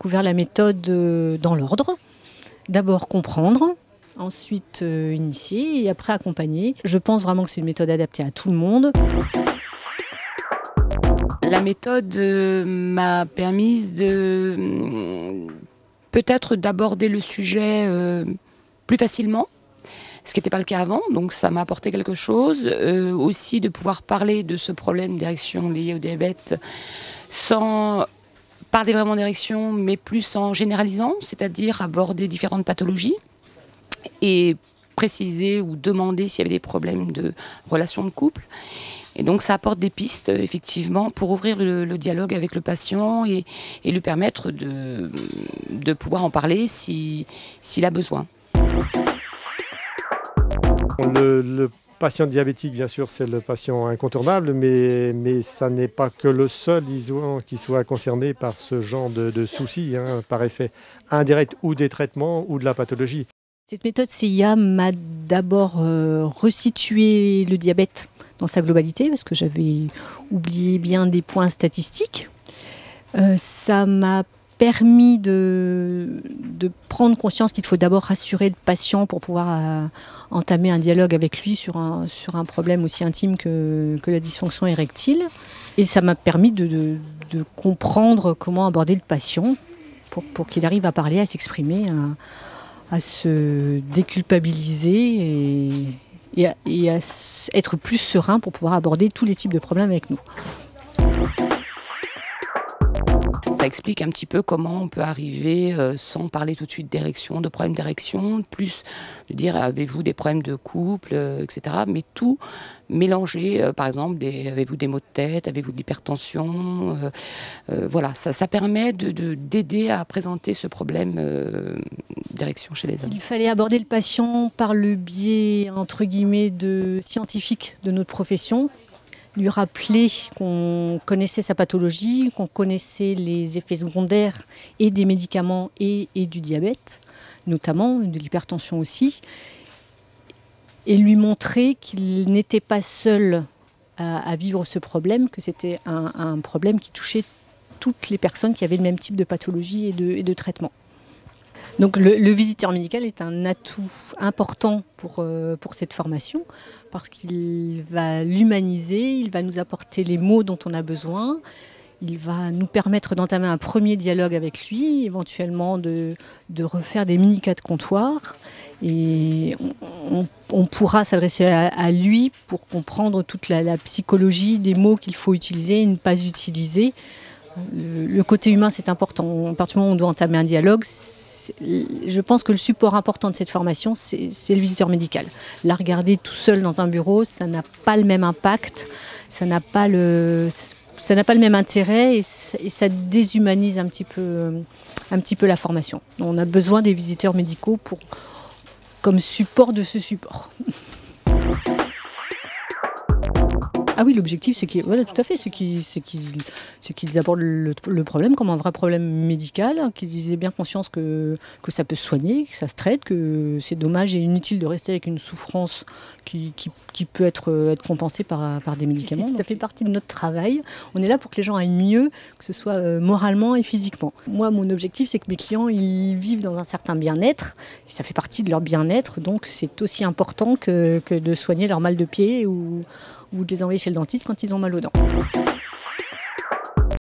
découvert la méthode dans l'ordre. D'abord comprendre, ensuite initier et après accompagner. Je pense vraiment que c'est une méthode adaptée à tout le monde. La méthode m'a permis peut-être d'aborder le sujet plus facilement, ce qui n'était pas le cas avant, donc ça m'a apporté quelque chose. Aussi de pouvoir parler de ce problème d'érection lié au diabète sans parler vraiment d'érection, mais plus en généralisant, c'est-à-dire aborder différentes pathologies et préciser ou demander s'il y avait des problèmes de relations de couple. Et donc ça apporte des pistes, effectivement, pour ouvrir le dialogue avec le patient et lui permettre de pouvoir en parler s'il a besoin. Le patient diabétique, bien sûr, c'est le patient incontournable, mais ça n'est pas que le seul qui soit concerné par ce genre de soucis, par effet indirect ou des traitements ou de la pathologie. Cette méthode CIA m'a d'abord resitué le diabète dans sa globalité, parce que j'avais oublié bien des points statistiques. Ça m'a permis de prendre conscience qu'il faut d'abord rassurer le patient pour pouvoir entamer un dialogue avec lui sur un problème aussi intime que la dysfonction érectile. Et ça m'a permis de comprendre comment aborder le patient pour qu'il arrive à parler, à s'exprimer, à se déculpabiliser et à être plus serein pour pouvoir aborder tous les types de problèmes avec nous. Ça explique un petit peu comment on peut arriver, sans parler tout de suite d'érection, de problèmes d'érection, plus de dire avez-vous des problèmes de couple, etc. Mais tout mélangé, par exemple, avez-vous des maux de tête, avez-vous de l'hypertension, voilà, ça permet d'aider à présenter ce problème d'érection chez les hommes. Il fallait aborder le patient par le biais, entre guillemets, scientifique de notre profession. Lui rappeler qu'on connaissait sa pathologie, qu'on connaissait les effets secondaires et des médicaments et du diabète, notamment de l'hypertension aussi, et lui montrer qu'il n'était pas seul à vivre ce problème, que c'était un problème qui touchait toutes les personnes qui avaient le même type de pathologie et de traitement. Donc le visiteur médical est un atout important pour cette formation parce qu'il va l'humaniser, il va nous apporter les mots dont on a besoin, il va nous permettre d'entamer un premier dialogue avec lui, éventuellement de refaire des mini-cas de comptoir et on pourra s'adresser à lui pour comprendre toute la psychologie des mots qu'il faut utiliser et ne pas utiliser. Le côté humain, c'est important. À partir du moment où on doit entamer un dialogue, je pense que le support important de cette formation, c'est le visiteur médical. La regarder tout seul dans un bureau, ça n'a pas le même impact, ça n'a pas le même intérêt et ça déshumanise un petit peu la formation. On a besoin des visiteurs médicaux comme support de ce support. Ah oui, l'objectif, c'est qu'ils, voilà, tout à fait, c'est qu'ils abordent le problème comme un vrai problème médical, qu'ils aient bien conscience que ça peut se soigner, que ça se traite, que c'est dommage et inutile de rester avec une souffrance qui peut être compensée par des médicaments. Ça fait partie de notre travail. On est là pour que les gens aillent mieux, que ce soit moralement et physiquement. Moi, mon objectif, c'est que mes clients, ils vivent dans un certain bien-être. Et ça fait partie de leur bien-être, donc c'est aussi important que de soigner leur mal de pied ou de les envoyer chez le dentiste quand ils ont mal aux dents.